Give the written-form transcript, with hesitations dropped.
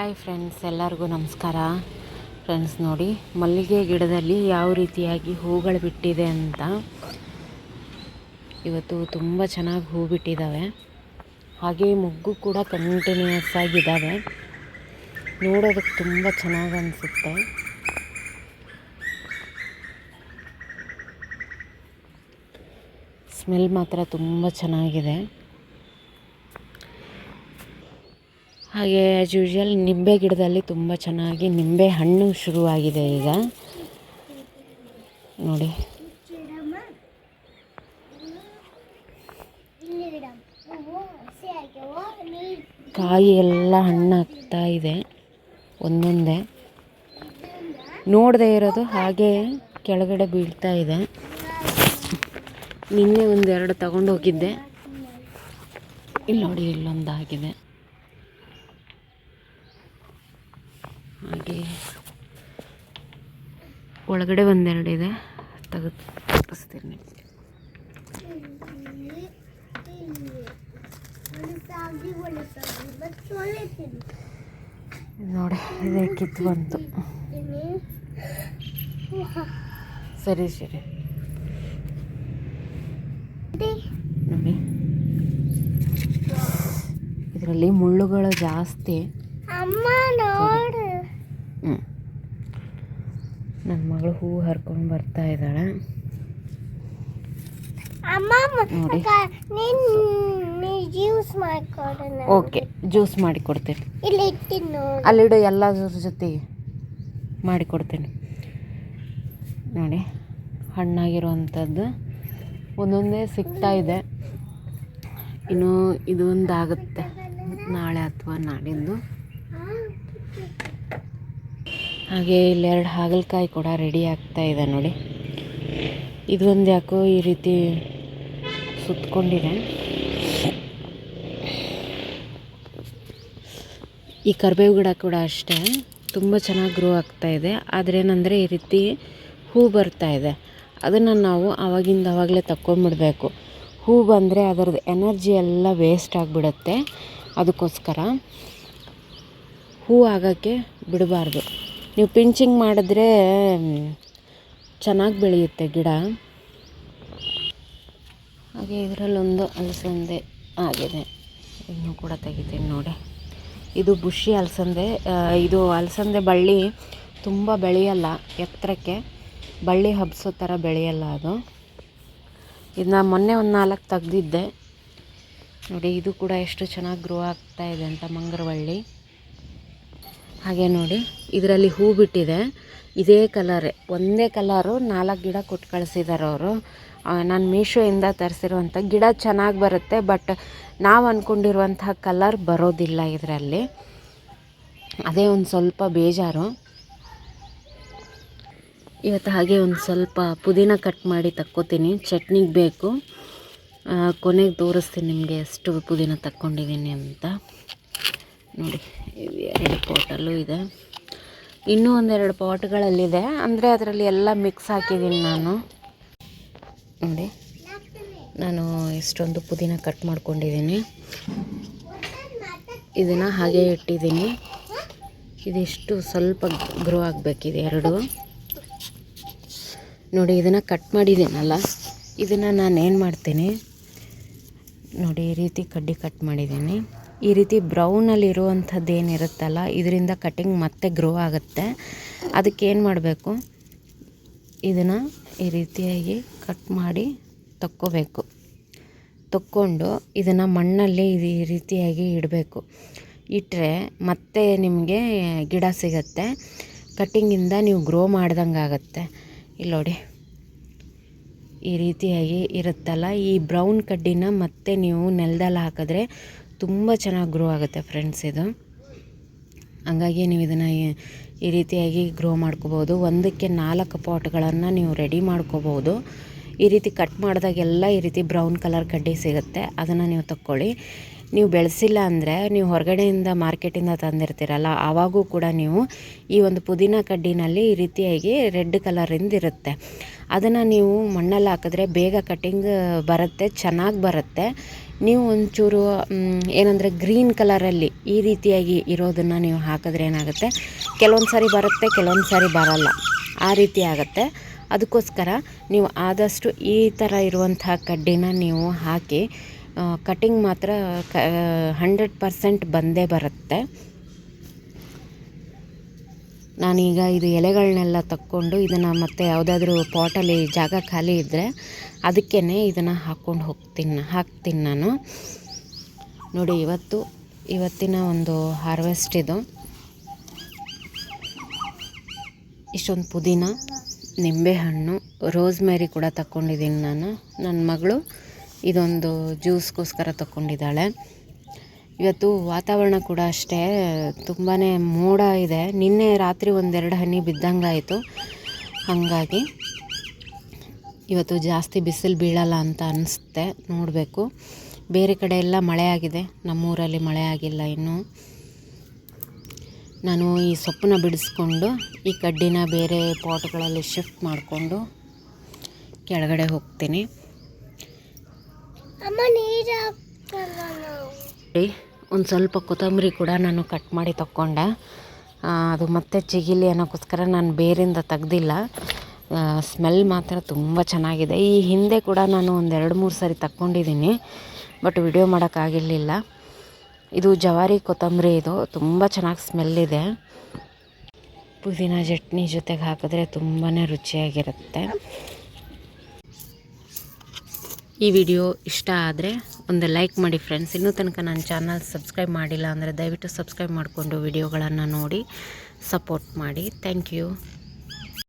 Hi friends, ಎಲ್ಲರಿಗೂ ನಮಸ್ಕಾರ. Friends ನೋಡಿ, ಮಲ್ಲಿಗೆ ಗಿಡದಲ್ಲಿ ಯಾವ ರೀತಿಯಾಗಿ ಹೂಗಳು ಬಿಟ್ಟಿದೆ ಅಂತ. ಇವತ್ತು ತುಂಬ ಚೆನ್ನಾಗಿ ಹೂ ಬಿಟ್ಟಿದ್ದಾವೆ. ಹಾಗೆ ಮೊಗ್ಗು ಕೂಡ ಕಂಟಿನ್ಯೂಸ್ ಆಗಿದ್ದಾವೆ. ನೋಡೋದಕ್ಕೆ ತುಂಬ ಚೆನ್ನಾಗಿ ಅನಿಸುತ್ತೆ. ಸ್ಮೆಲ್ ಮಾತ್ರ ತುಂಬ ಚೆನ್ನಾಗಿದೆ. ಹಾಗೆ ಆ್ಯಸ್ ಯೂಶ್ವಲ್ ನಿಂಬೆ ಗಿಡದಲ್ಲಿ ತುಂಬ ಚೆನ್ನಾಗಿ ನಿಂಬೆ ಹಣ್ಣು ಶುರುವಾಗಿದೆ ಈಗ ನೋಡಿ. ಕಾಯಿ ಎಲ್ಲ ಹಣ್ಣಾಗ್ತಾ ಇದೆ ಒಂದೊಂದೇ. ನೋಡದೇ ಇರೋದು ಹಾಗೆ ಕೆಳಗಡೆ ಬೀಳ್ತಾ ಇದೆ. ನಿನ್ನೆ ಒಂದೆರಡು ತಗೊಂಡು ಹೋಗಿದ್ದೆ. ಇಲ್ಲಿ ನೋಡಿ, ಇಲ್ಲೊಂದಾಗಿದೆ. ಹಾಗೆ ಒಳಗಡೆ ಒಂದೆರಡು ಇದೆ, ತೋರಿಸ್ತೀನಿ. ನೋಡಿ, ಇದೇ ಕಿತ್ತು ಬಂತು. ಸರಿ ನೋಡಿ, ಇದರಲ್ಲಿ ಮುಳ್ಳುಗಳು ಜಾಸ್ತಿ. ನನ್ನ ಮಗಳು ಹೂ ಹರ್ಕೊಂಡು ಬರ್ತಾ ಇದ್ದಾಳೆ ನೋಡಿ. ಓಕೆ, ಜ್ಯೂಸ್ ಮಾಡಿ ಕೊಡ್ತೇನೆ. ಅಲ್ಲಿಡು, ಎಲ್ಲದ್ರ ಜೊತೆಗೆ ಮಾಡಿಕೊಡ್ತೇನೆ ನೋಡಿ. ಹಣ್ಣಾಗಿರುವಂಥದ್ದು ಒಂದೊಂದೇ ಸಿಗ್ತಾ ಇದೆ. ಇನ್ನು ಇದೊಂದಾಗುತ್ತೆ ನಾಳೆ ಅಥವಾ ನಾಡಿದ್ದು. ಹಾಗೆ ಇಲ್ಲೆರಡು ಹಾಗಲಕಾಯಿ ಕೂಡ ರೆಡಿ ಆಗ್ತಾ ಇದೆ ನೋಡಿ. ಇದೊಂದು ಯಾಕೋ ಈ ರೀತಿ ಸುತ್ತಕೊಂಡಿದೆ. ಈ ಕರಿಬೇವು ಗಿಡ ಕೂಡ ಅಷ್ಟೇ, ತುಂಬ ಚೆನ್ನಾಗಿ ಗ್ರೋ ಆಗ್ತಾ ಇದೆ. ಆದರೆ ಏನಂದರೆ ಈ ರೀತಿ ಹೂ ಬರ್ತಾ ಇದೆ. ಅದನ್ನು ನಾವು ಆವಾಗಲೇ ತಕ್ಕೊಂಬಿಡಬೇಕು. ಹೂ ಬಂದರೆ ಅದರದ್ದು ಎನರ್ಜಿ ಎಲ್ಲ ವೇಸ್ಟ್ ಆಗಿಬಿಡುತ್ತೆ. ಅದಕ್ಕೋಸ್ಕರ ಹೂ ಆಗೋಕ್ಕೆ ಬಿಡಬಾರ್ದು. ನೀವು ಪಿಂಚಿಂಗ್ ಮಾಡಿದ್ರೆ ಚೆನ್ನಾಗಿ ಬೆಳೆಯುತ್ತೆ ಗಿಡ. ಹಾಗೆ ಇದರಲ್ಲೊಂದು ಅಲಸಂದೆ ಆಗಿದೆ, ಇನ್ನೂ ಕೂಡ ತೆಗಿತೀನಿ ನೋಡಿ. ಇದು ಬುಷಿ ಅಲಸಂದೆ. ಇದು ಅಲಸಂದೆ ಬಳ್ಳಿ ತುಂಬ ಬೆಳೆಯಲ್ಲ, ಎತ್ತರಕ್ಕೆ ಬಳ್ಳಿ ಹಬ್ಸೋ ಥರ ಬೆಳೆಯಲ್ಲ ಅದು. ಇದನ್ನ ಮೊನ್ನೆ ಒಂದು 4 ತೆಗ್ದಿದ್ದೆ ನೋಡಿ. ಇದು ಕೂಡ ಎಷ್ಟು ಚೆನ್ನಾಗಿ ಗ್ರೋ ಆಗ್ತಾ ಇದೆ ಅಂತ, ಮಂಗರವಳ್ಳಿ. ಹಾಗೆ ನೋಡಿ, ಇದರಲ್ಲಿ ಹೂ ಬಿಟ್ಟಿದೆ. ಇದೇ ಕಲರೇ, ಒಂದೇ ಕಲರು 4 ಗಿಡ ಕೊಟ್ಟು ಕಳಿಸಿದ್ದಾರೆ ಅವರು. ನಾನು ಮೀಶೋಯಿಂದ ತರಿಸಿರುವಂಥ ಗಿಡ ಚೆನ್ನಾಗಿ ಬರುತ್ತೆ, ಬಟ್ ನಾವು ಅಂದ್ಕೊಂಡಿರುವಂತಹ ಕಲರ್ ಬರೋದಿಲ್ಲ ಇದರಲ್ಲಿ. ಅದೇ ಒಂದು ಸ್ವಲ್ಪ ಬೇಜಾರು. ಇವತ್ತು ಹಾಗೆ ಒಂದು ಸ್ವಲ್ಪ ಪುದೀನ ಕಟ್ ಮಾಡಿ ತಕ್ಕೋತೀನಿ, ಚಟ್ನಿಗೆ ಬೇಕು. ಕೊನೆಗೆ ತೋರಿಸ್ತೀನಿ ನಿಮಗೆ ಎಷ್ಟು ಪುದೀನ ತಕ್ಕೊಂಡಿದ್ದೀನಿ ಅಂತ ನೋಡಿ. 2 ಪಾಟಲ್ಲೂ ಇದೆ, ಇನ್ನೂ 1-2 ಪಾಟ್ಗಳಲ್ಲಿದೆ. ಅಂದರೆ ಅದರಲ್ಲಿ ಎಲ್ಲ ಮಿಕ್ಸ್ ಹಾಕಿದ್ದೀನಿ ನಾನು ನೋಡಿ. ನಾನು ಇಷ್ಟೊಂದು ಪುದೀನ ಕಟ್ ಮಾಡ್ಕೊಂಡಿದ್ದೀನಿ. ಇದನ್ನು ಹಾಗೆ ಇಟ್ಟಿದ್ದೀನಿ. ಇದಿಷ್ಟು ಸ್ವಲ್ಪ ಗ್ರೋ ಆಗಬೇಕಿದೆ 2 ನೋಡಿ. ಇದನ್ನು ಕಟ್ ಮಾಡಿದ್ದೀನಲ್ಲ, ಇದನ್ನು ನಾನು ಏನು ಮಾಡ್ತೀನಿ ನೋಡಿ, ಈ ರೀತಿ ಕಡ್ಡಿ ಕಟ್ ಮಾಡಿದ್ದೀನಿ. ಈ ರೀತಿ ಬ್ರೌನಲ್ಲಿ ಇರುವಂಥದ್ದು ಏನಿರುತ್ತಲ್ಲ, ಇದರಿಂದ ಕಟಿಂಗ್ ಮತ್ತೆ ಗ್ರೋ ಆಗುತ್ತೆ. ಅದಕ್ಕೆ ಏನು ಮಾಡಬೇಕು, ಇದನ್ನು ಈ ರೀತಿಯಾಗಿ ಕಟ್ ಮಾಡಿ ತಕ್ಕೋಬೇಕು. ತಕ್ಕೊಂಡು ಇದನ್ನು ಮಣ್ಣಲ್ಲಿ ಈ ರೀತಿಯಾಗಿ ಇಡಬೇಕು. ಇಟ್ಟರೆ ಮತ್ತೆ ನಿಮಗೆ ಗಿಡ ಸಿಗುತ್ತೆ. ಕಟ್ಟಿಂಗಿಂದ ನೀವು ಗ್ರೋ ಮಾಡ್ದಂಗೆ ಆಗುತ್ತೆ. ಇಲ್ಲಿ ನೋಡಿ, ಈ ರೀತಿಯಾಗಿ ಇರುತ್ತಲ್ಲ, ಈ ಬ್ರೌನ್ ಕಡ್ಡಿನ ಮತ್ತೆ ನೀವು ನೆಲದಲ್ಲಿ ಹಾಕಿದ್ರೆ ತುಂಬ ಚೆನ್ನಾಗಿ ಗ್ರೋ ಆಗುತ್ತೆ ಫ್ರೆಂಡ್ಸ್ ಇದು. ಹಂಗಾಗಿ ನೀವು ಇದನ್ನು ಈ ರೀತಿಯಾಗಿ ಗ್ರೋ ಮಾಡ್ಕೋಬೋದು. ಒಂದಕ್ಕೆ 4 ಪಾಟ್ಗಳನ್ನು ನೀವು ರೆಡಿ ಮಾಡ್ಕೋಬೋದು. ಈ ರೀತಿ ಕಟ್ ಮಾಡಿದಾಗೆಲ್ಲ ಈ ರೀತಿ ಬ್ರೌನ್ ಕಲರ್ ಕಡ್ಡಿ ಸಿಗುತ್ತೆ, ಅದನ್ನು ನೀವು ತಕ್ಕೊಳ್ಳಿ. ನೀವು ಬೆಳೆಸಿಲ್ಲ ಅಂದರೆ ನೀವು ಹೊರಗಡೆಯಿಂದ ಮಾರ್ಕೆಟಿಂದ ತಂದಿರ್ತೀರಲ್ಲ, ಆವಾಗೂ ಕೂಡ ನೀವು ಈ ಒಂದು ಪುದೀನ ಕಡ್ಡಿನಲ್ಲಿ ಈ ರೀತಿಯಾಗಿ ರೆಡ್ ಕಲರಿಂದ ಇರುತ್ತೆ. ಅದನ್ನು ನೀವು ಮಣ್ಣಲ್ಲಿ ಹಾಕಿದ್ರೆ ಬೇಗ ಕಟಿಂಗ್ ಬರುತ್ತೆ, ಚೆನ್ನಾಗಿ ಬರುತ್ತೆ. ನೀವು ಒಂಚೂರು ಏನಂದರೆ ಗ್ರೀನ್ ಕಲರಲ್ಲಿ ಈ ರೀತಿಯಾಗಿ ಇರೋದನ್ನು ನೀವು ಹಾಕಿದ್ರೆ ಏನಾಗುತ್ತೆ, ಕೆಲವೊಂದು ಸಾರಿ ಬರುತ್ತೆ, ಕೆಲವೊಂದು ಸಾರಿ ಬರಲ್ಲ, ಆ ರೀತಿ ಆಗುತ್ತೆ. ಅದಕ್ಕೋಸ್ಕರ ನೀವು ಆದಷ್ಟು ಈ ಥರ ಇರುವಂತಹ ಕಡ್ಡಿನ ನೀವು ಹಾಕಿ ಕಟಿಂಗ್ ಮಾತ್ರ 100% ಬಂದೇ ಬರುತ್ತೆ. ನಾನೀಗ ಇದು ಎಲೆಗಳನ್ನೆಲ್ಲ ತಕ್ಕೊಂಡು ಇದನ್ನು ಮತ್ತೆ ಯಾವುದಾದ್ರೂ ಪಾಟಲ್ಲಿ ಜಾಗ ಖಾಲಿ ಇದ್ದರೆ ಅದಕ್ಕೇ ಇದನ್ನು ಹಾಕ್ತೀನಿ ನಾನು. ನೋಡಿ, ಇವತ್ತಿನ ಒಂದು ಹಾರ್ವೆಸ್ಟ್ ಇದು. ಇಷ್ಟೊಂದು ಪುದೀನ, ನಿಂಬೆಹಣ್ಣು, ರೋಸ್ಮೇರಿ ಕೂಡ ತಗೊಂಡಿದ್ದೀನಿ ನಾನು. ನನ್ನ ಮಗಳು ಇದೊಂದು ಜ್ಯೂಸ್ಗೋಸ್ಕರ ತಗೊಂಡಿದ್ದಾಳೆ. ಇವತ್ತು ವಾತಾವರಣ ಕೂಡ ಅಷ್ಟೇ ತುಂಬಾ ಮೋಡ ಇದೆ. ನಿನ್ನೆ ರಾತ್ರಿ 1-2 ಹನಿ ಬಿದ್ದಂಗಾಯಿತು. ಹಾಗಾಗಿ ಇವತ್ತು ಜಾಸ್ತಿ ಬಿಸಿಲು ಬೀಳಲ್ಲ ಅಂತ ಅನಿಸುತ್ತೆ. ನೋಡಬೇಕು. ಬೇರೆ ಕಡೆ ಎಲ್ಲ ಮಳೆ ಆಗಿದೆ, ನಮ್ಮೂರಲ್ಲಿ ಮಳೆ ಆಗಿಲ್ಲ ಇನ್ನೂ. ನಾನು ಈ ಸೊಪ್ಪನ್ನ ಬಿಡಿಸ್ಕೊಂಡು ಈ ಕಡ್ಡಿನ ಬೇರೆ ಪಾಟ್ಗಳಲ್ಲಿ ಶಿಫ್ಟ್ ಮಾಡಿಕೊಂಡು ಕೆಳಗಡೆ ಹೋಗ್ತೀನಿ. ಒಂದು ಸ್ವಲ್ಪ ಕೊತ್ತಂಬರಿ ಕೂಡ ನಾನು ಕಟ್ ಮಾಡಿ ತಗೊಂಡೆ. ಅದು ಮತ್ತೆ ಚಿಗಿಲಿ ಅನ್ನೋಕ್ಕೋಸ್ಕರ ನಾನು ಬೇರಿಂದ ತೆಗ್ದಿಲ್ಲ. ಸ್ಮೆಲ್ ಮಾತ್ರ ತುಂಬ ಚೆನ್ನಾಗಿದೆ. ಈ ಹಿಂದೆ ಕೂಡ ನಾನು 1-2-3 ಸಾರಿ ತಗೊಂಡಿದ್ದೀನಿ, ಬಟ್ ವಿಡಿಯೋ ಮಾಡೋಕ್ಕಾಗಿರಲಿಲ್ಲ. ಇದು ಜವಾರಿ ಕೊತ್ತಂಬರಿ, ಇದು ತುಂಬ ಚೆನ್ನಾಗಿ ಸ್ಮೆಲ್ ಇದೆ. ಪುದೀನ ಚಟ್ನಿ ಜೊತೆಗೆ ಹಾಕಿದ್ರೆ ತುಂಬಾ ರುಚಿಯಾಗಿರುತ್ತೆ. ಈ ವಿಡಿಯೋ ಇಷ್ಟ ಆದರೆ ಒಂದು ಲೈಕ್ ಮಾಡಿ ಫ್ರೆಂಡ್ಸ್. ಇನ್ನೂ ತನಕ ನನ್ನ ಚಾನಲ್ ಸಬ್ಸ್ಕ್ರೈಬ್ ಮಾಡಿಲ್ಲ ಅಂದರೆ ದಯವಿಟ್ಟು ಸಬ್ಸ್ಕ್ರೈಬ್ ಮಾಡಿಕೊಂಡು ವಿಡಿಯೋಗಳನ್ನು ನೋಡಿ ಸಪೋರ್ಟ್ ಮಾಡಿ. Thank you.